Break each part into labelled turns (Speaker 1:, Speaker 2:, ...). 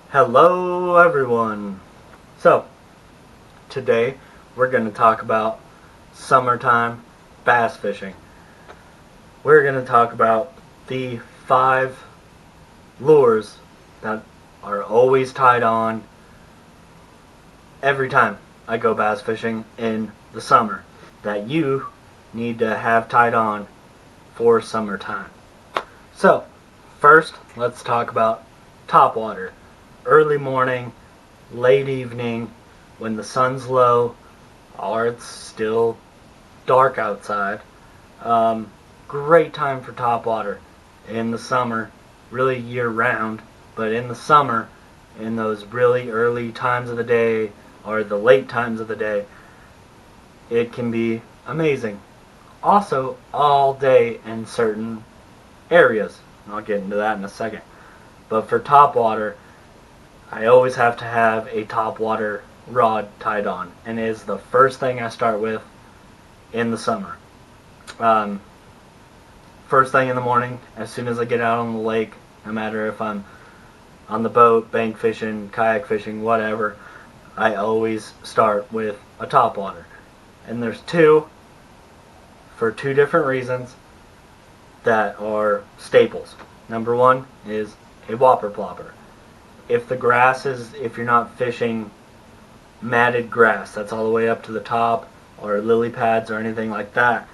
Speaker 1: Hello everyone! So, today we're going to talk about summertime bass fishing. We're going to talk about the 5 lures that are always tied on every time I go bass fishing in the summer that you need to have tied on for summertime. So, first let's talk about topwater. Early morning, late evening, when the sun's low or it's still dark outside. Great time for topwater in the summer, really year round, but in the summer, in those really early times of the day or the late times of the day, it can be amazing. Also, all day in certain areas. I'll get into that in a second. But for topwater, I always have to have a topwater rod tied on, and it is the first thing I start with in the summer. First thing in the morning, as soon as I get out on the lake, no matter if I'm on the boat, bank fishing, kayak fishing, whatever, I always start with a topwater. And there's two, for two different reasons, that are staples. Number one is a whopper plopper. If you're not fishing matted grass that's all the way up to the top, or lily pads or anything like that,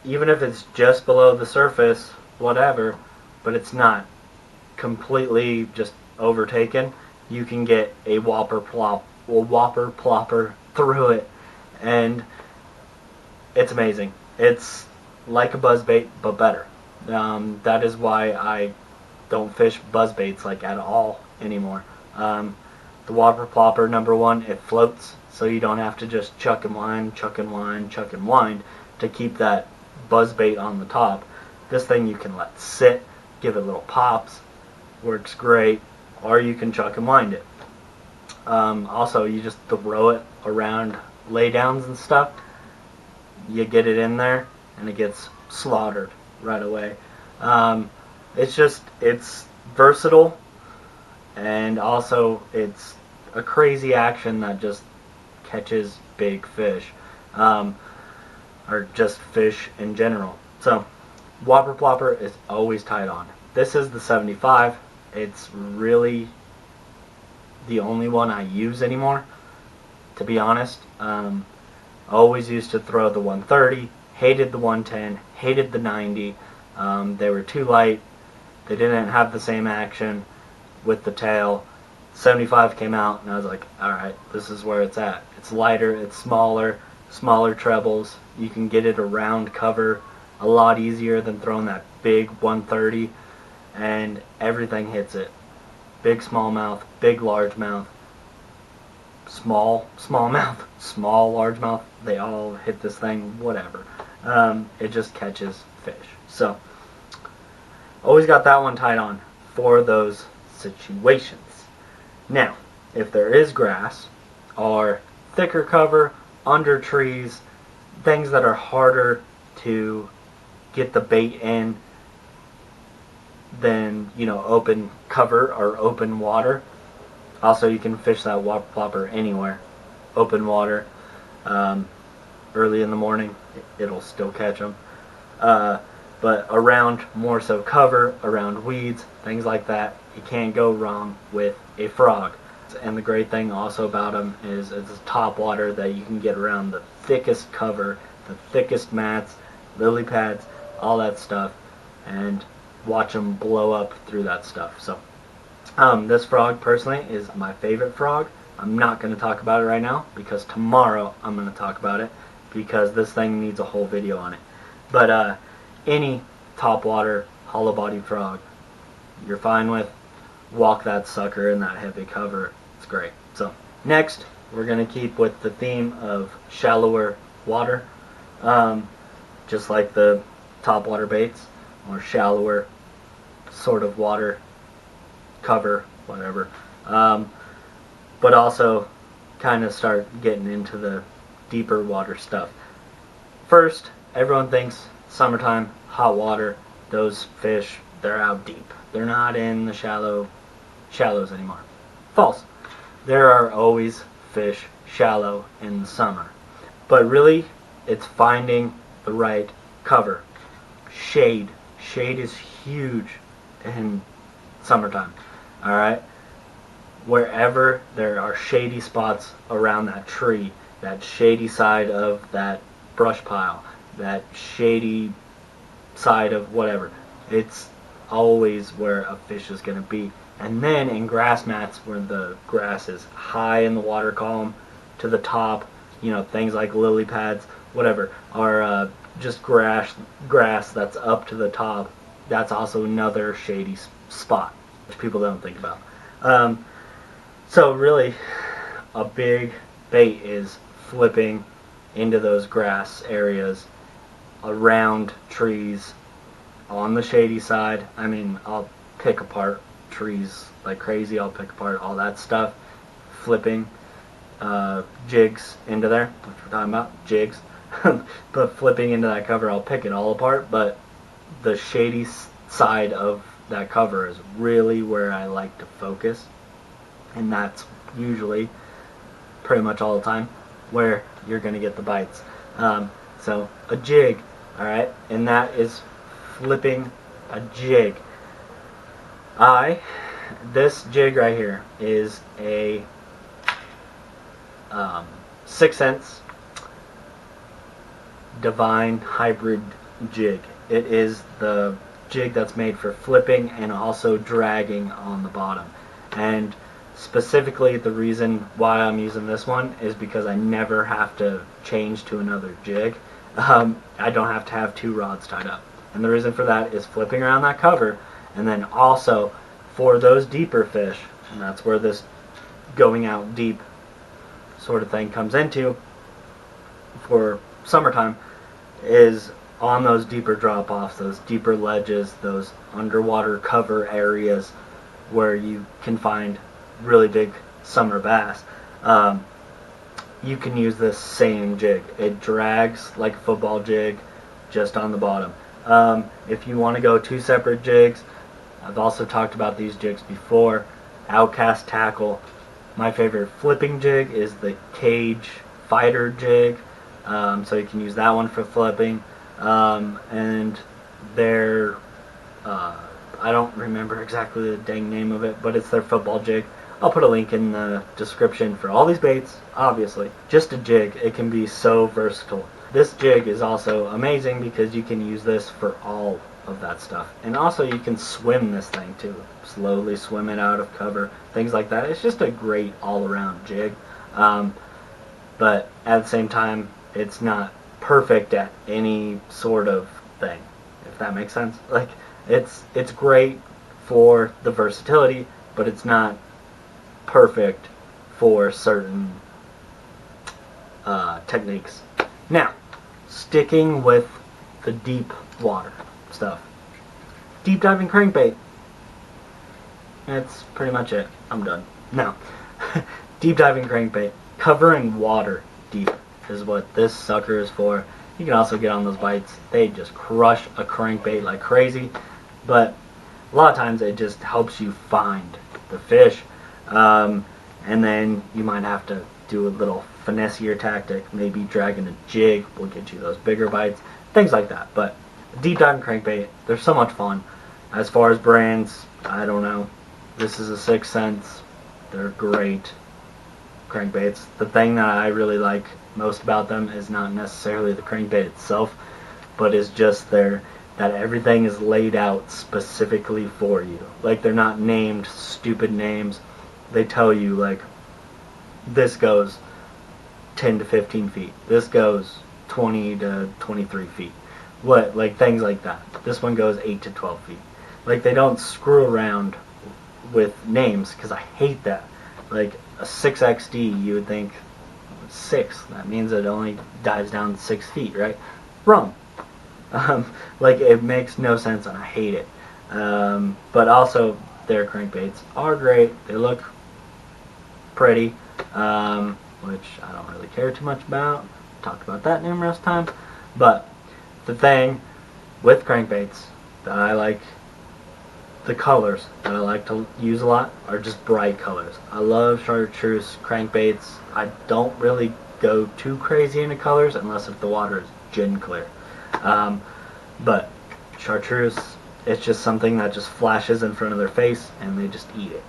Speaker 1: even if it's just below the surface, whatever, but it's not completely just overtaken, you can get a whopper plopper through it, and it's amazing. It's like a buzzbait, but better. That is why I don't fish buzzbaits like at all anymore. The whopper plopper, number one, it floats, so you don't have to just chuck and wind to keep that buzzbait on the top. This thing you can let sit, give it little pops, works great, or you can chuck and wind it. Also, you just throw it around laydowns and stuff. You get it in there, and it gets slaughtered right away. It's versatile, and also it's a crazy action that just catches big fish, or just fish in general. So, whopper plopper is always tied on. This is the 75. It's really the only one I use anymore, to be honest. Always used to throw the 130, hated the 110, hated the 90. They were too light. They didn't have the same action with the tail. 75 came out, and I was like, alright, this is where it's at. It's lighter, it's smaller trebles. You can get it around cover a lot easier than throwing that big 130, and everything hits it. Big smallmouth, big largemouth, small mouth, small largemouth, they all hit this thing, whatever. It just catches fish. So, always got that one tied on for those situations. Now, if there is grass or thicker cover, under trees, things that are harder to get the bait in than, open cover or open water. Also, you can fish that whopper plopper anywhere. Open water, early in the morning, it'll still catch them. But around more so cover, around weeds, things like that, you can't go wrong with a frog. And the great thing also about them is it's topwater that you can get around the thickest cover, the thickest mats, lily pads, all that stuff, and watch them blow up through that stuff. So, this frog personally is my favorite frog. I'm not going to talk about it right now because tomorrow I'm going to talk about it because this thing needs a whole video on it. But any topwater hollow bodied frog you're fine with, walk that sucker in that heavy cover. It's great. So next we're going to keep with the theme of shallower water, just like the topwater baits, or shallower sort of water cover, whatever. But also kind of start getting into the deeper water stuff. First, everyone thinks summertime, hot water, those fish, they're out deep. They're not in the shallow shallows anymore. False. There are always fish shallow in the summer. But really, it's finding the right cover. Shade. Shade is huge in summertime. Alright? Wherever there are shady spots around that tree, that shady side of that brush pile, that shady side of whatever, it's always where a fish is going to be. And then in grass mats, where the grass is high in the water column to the top, you know, things like lily pads, whatever, are just grass that's up to the top. That's also another shady spot, which people don't think about. So really, a big bait is flipping into those grass areas around trees on the shady side. I mean, I'll pick apart trees like crazy. I'll pick apart all that stuff. Flipping jigs into there, which we're talking about, jigs. But flipping into that cover, I'll pick it all apart. But the shady side of that cover is really where I like to focus. And that's usually, pretty much all the time, where you're going to get the bites. So a jig, alright, and that is flipping a jig. This jig right here is a 6 cents Divine hybrid jig. It is the jig that's made for flipping and also dragging on the bottom. And specifically, the reason why I'm using this one is because I never have to change to another jig. I don't have to have 2 rods tied up. And the reason for that is flipping around that cover, and then also for those deeper fish, and that's where this going out deep sort of thing comes into for summertime, is on those deeper drop-offs, those deeper ledges, those underwater cover areas where you can find really big summer bass. You can use this same jig. It drags like a football jig, just on the bottom. If you want to go 2 separate jigs, I've also talked about these jigs before. Outcast tackle. My favorite flipping jig is the Cage Fighter jig, so you can use that one for flipping. And they're I don't remember exactly the dang name of it, but it's their football jig. I'll put a link in the description for all these baits, obviously. Just a jig, it can be so versatile. This jig is also amazing because you can use this for all of that stuff. And also you can swim this thing too. Slowly swim it out of cover, things like that. It's just a great all-around jig. But at the same time, it's not perfect at any sort of thing, if that makes sense. Like, it's great for the versatility, but it's not perfect for certain techniques. Now, sticking with the deep water stuff. Deep diving crankbait. That's pretty much it. I'm done. Now, deep diving crankbait. Covering water deep is what this sucker is for. You can also get on those bites. They just crush a crankbait like crazy. But a lot of times it just helps you find the fish. And then you might have to do a little finessier tactic. Maybe dragging a jig will get you those bigger bites. Things like that. But deep diving crankbait, they're so much fun. As far as brands, I don't know. This is a 6 cents. They're great crankbaits. The thing that I really like most about them is not necessarily the crankbait itself, but is just that everything is laid out specifically for you. Like, they're not named stupid names. They tell you, like, this goes 10 to 15 feet. This goes 20 to 23 feet. What, like, things like that. This one goes 8 to 12 feet. Like, they don't screw around with names, because I hate that. Like, a 6XD, you would think 6. That means it only dives down 6 feet, right? Wrong. Like, it makes no sense, and I hate it. But also, their crankbaits are great. They look pretty, which I don't really care too much about. Talked about that numerous times. But the thing with crankbaits that I like the colors that I like to use a lot are just bright colors. I love chartreuse crankbaits. I don't really go too crazy into colors unless if the water is gin clear. But chartreuse, it's just something that just flashes in front of their face and they just eat it.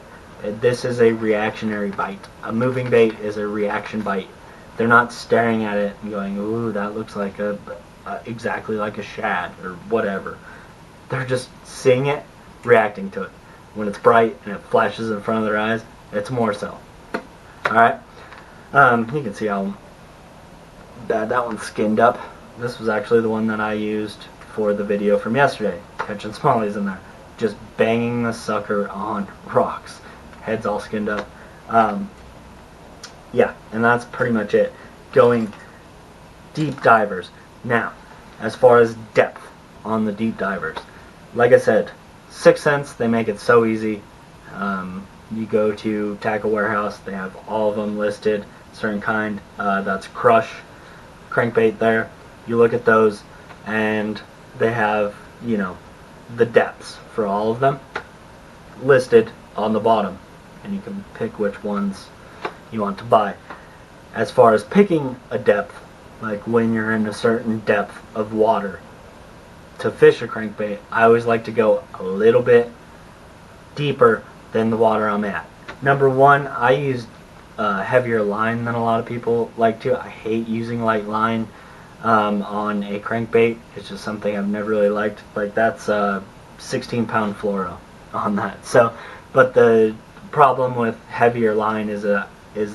Speaker 1: This is a reactionary bite. A moving bait is a reaction bite. They're not staring at it and going, ooh, that looks like exactly like a shad or whatever. They're just seeing it, reacting to it. When it's bright and it flashes in front of their eyes, it's more so. Alright? You can see how bad that one's skinned up. This was actually the one that I used for the video from yesterday. Catching smallies in there. Just banging the sucker on rocks. Head's all skinned up. Yeah, and that's pretty much it. Going deep divers. Now, as far as depth on the deep divers, like I said, 6 cents, they make it so easy. You go to Tackle Warehouse, they have all of them listed, certain kind, that's Crush, crankbait there. You look at those, and they have, you know, the depths for all of them listed on the bottom, and you can pick which ones you want to buy. As far as picking a depth, like when you're in a certain depth of water to fish a crankbait, I always like to go a little bit deeper than the water I'm at. Number one, I use heavier line than a lot of people like to. I hate using light line on a crankbait. It's just something I've never really liked. Like that's 16-pound fluoro on that. So, but the problem with heavier line is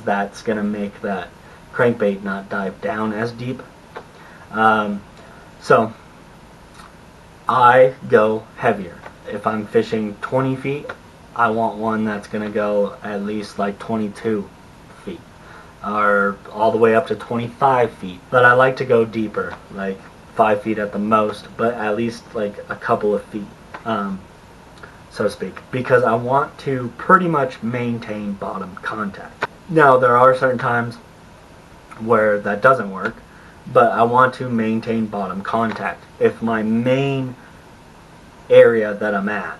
Speaker 1: that's going to make that crankbait not dive down as deep. So I go heavier. If I'm fishing 20 feet, I want one that's going to go at least like 22 feet or all the way up to 25 feet. But I like to go deeper, like 5 feet at the most, but at least like a couple of feet, so to speak, because I want to pretty much maintain bottom contact. Now, there are certain times where that doesn't work, but I want to maintain bottom contact. If my main area that I'm at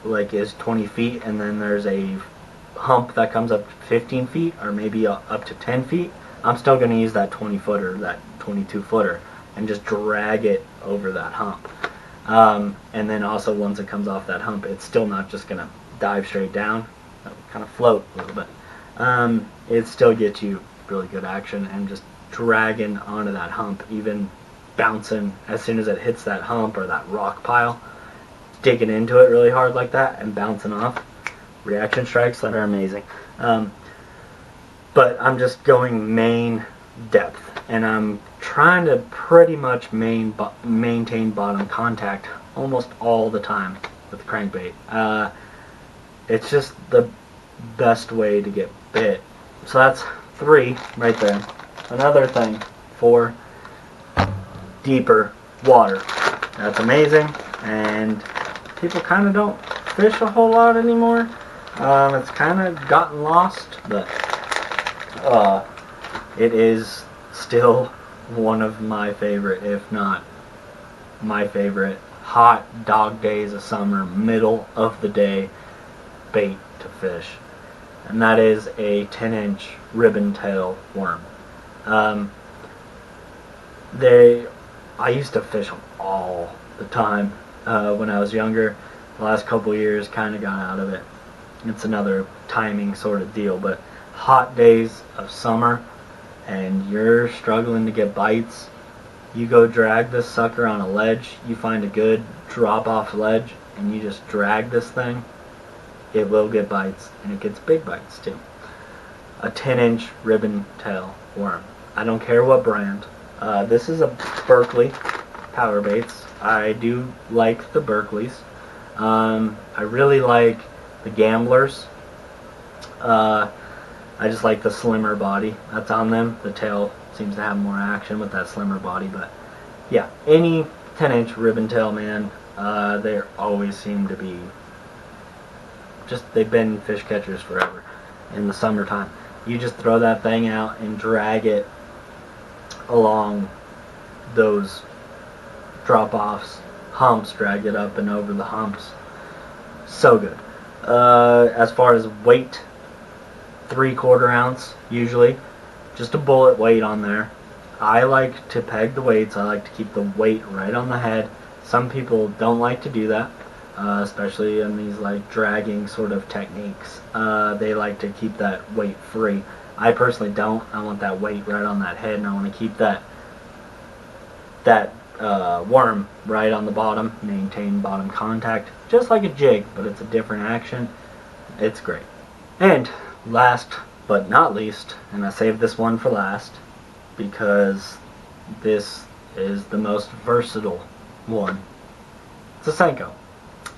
Speaker 1: like is 20 feet and then there's a hump that comes up 15 feet or maybe up to 10 feet, I'm still going to use that 20 footer, that 22 footer, and just drag it over that hump. And then also once it comes off that hump, it's still not just going to dive straight down. It'll kind of float a little bit. It still gets you really good action and just dragging onto that hump, even bouncing as soon as it hits that hump or that rock pile, digging into it really hard like that and bouncing off. Reaction strikes that are amazing. But I'm just going main depth, and I'm trying to pretty much maintain bottom contact almost all the time with crankbait. It's just the best way to get bit. So that's 3 right there. Another thing for deeper water. That's amazing, and people kind of don't fish a whole lot anymore. It's kind of gotten lost, but it is still one of my favorite, if not my favorite, hot dog days of summer, middle of the day bait to fish. And that is a 10-inch ribbon tail worm. I used to fish them all the time when I was younger. The last couple years kind of got out of it. It's another timing sort of deal, but hot days of summer and you're struggling to get bites, you go drag this sucker on a ledge, you find a good drop off ledge and you just drag this thing, it will get bites, and it gets big bites too. A 10-inch ribbon tail worm. I don't care what brand. This is a Berkley power baits. I do like the Berkleys. I really like the Gamblers. I just like the slimmer body that's on them. The tail seems to have more action with that slimmer body, but yeah, any 10-inch ribbon tail, man, they always seem to be just, they've been fish catchers forever in the summertime. You just throw that thing out and drag it along those drop-offs, humps, drag it up and over the humps, So good. As far as weight, 3/4 ounce usually, just a bullet weight on there. I like to peg the weights. I like to keep the weight right on the head. Some people don't like to do that, especially in these like dragging sort of techniques. They like to keep that weight free. I personally don't. I want that weight right on that head, and I want to keep that worm right on the bottom, maintain bottom contact, just like a jig, but it's a different action. It's great. And last but not least, and I saved this one for last because this is the most versatile one. It's a Senko.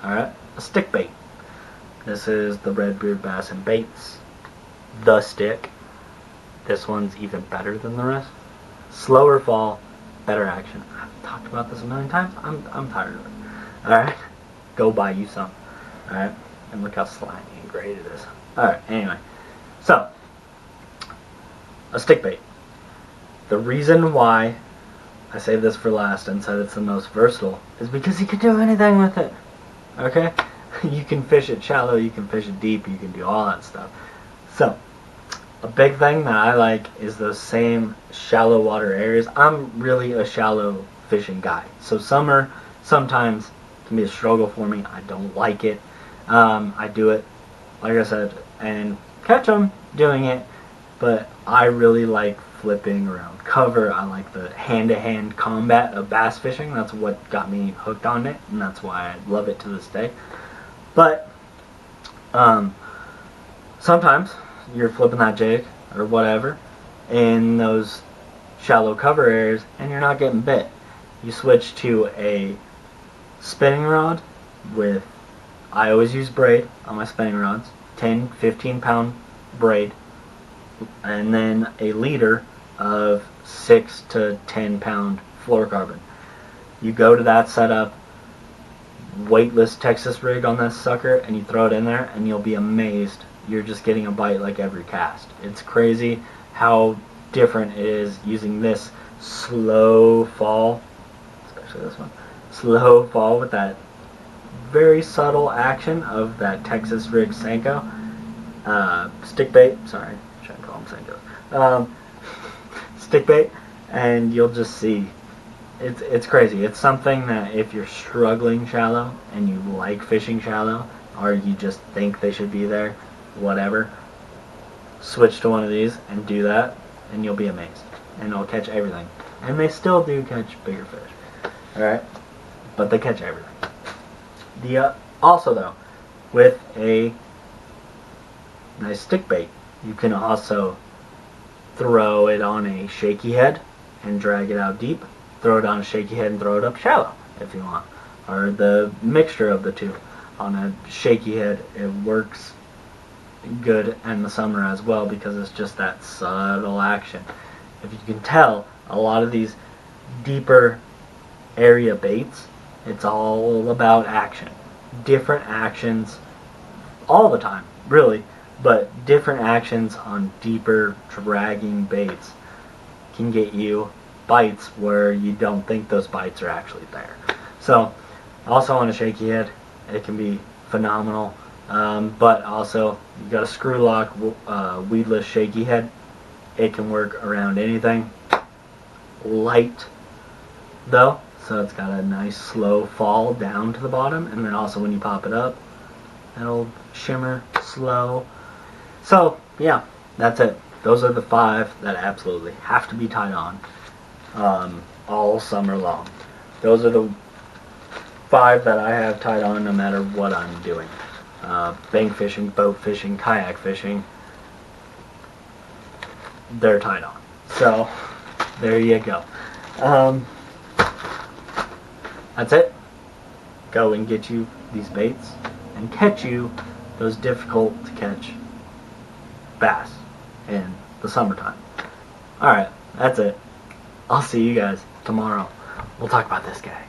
Speaker 1: Alright, a stick bait. This is the Redbeard Bass and Baits, the stick. This one's even better than the rest. Slower fall, better action. I've talked about this a million times. I'm tired of it. Alright, go buy you some. Alright, and look how slimy and great it is. Alright, anyway. So, a stick bait. The reason why I saved this for last and said it's the most versatile is because you can do anything with it. Okay? You can fish it shallow, you can fish it deep, you can do all that stuff. So, a big thing that I like is those same shallow water areas. I'm really a shallow fishing guy. So summer sometimes can be a struggle for me. I don't like it. I do it, like I said, and catch them doing it. But I really like flipping around cover. I like the hand-to-hand combat of bass fishing. That's what got me hooked on it, and that's why I love it to this day. But sometimes you're flipping that jig or whatever in those shallow cover areas and you're not getting bit. You switch to a spinning rod with, I always use braid on my spinning rods, 10, 15 pound braid, and then a leader of 6 to 10 pound fluorocarbon. You go to that setup, weightless Texas rig on that sucker, and you throw it in there and you'll be amazed. You're just getting a bite like every cast. It's crazy how different it is using this slow fall, especially this one, slow fall with that very subtle action of that Texas rig Senko. Stick bait, sorry, I shouldn't call them Senkos. Stick bait, and you'll just see it's crazy. It's something that if you're struggling shallow and you like fishing shallow, or you just think they should be there, whatever, switch to one of these and do that, and you'll be amazed. And it'll catch everything. And they still do catch bigger fish. Alright? But they catch everything. Also though, with a nice stick bait, you can also throw it on a shaky head and drag it out deep. Throw it on a shaky head and throw it up shallow if you want. Or the mixture of the two. On a shaky head, it works good in the summer as well because it's just that subtle action. If you can tell, a lot of these deeper area baits, it's all about action. Different actions all the time, really, but different actions on deeper dragging baits can get you bites where you don't think those bites are actually there. So, also on a shaky head, it can be phenomenal. But also, you got a screw lock, weedless shaky head. It can work around anything. Light, though, so it's got a nice slow fall down to the bottom, and then also when you pop it up, it'll shimmer slow. So, yeah, that's it. Those are the 5 that absolutely have to be tied on all summer long. Those are the 5 that I have tied on no matter what I'm doing. Bank fishing, boat fishing, kayak fishing, they're tied on. So, there you go. That's it. Go and get you these baits and catch you those difficult to catch bass in the summertime. Alright, that's it. I'll see you guys tomorrow. We'll talk about this guy.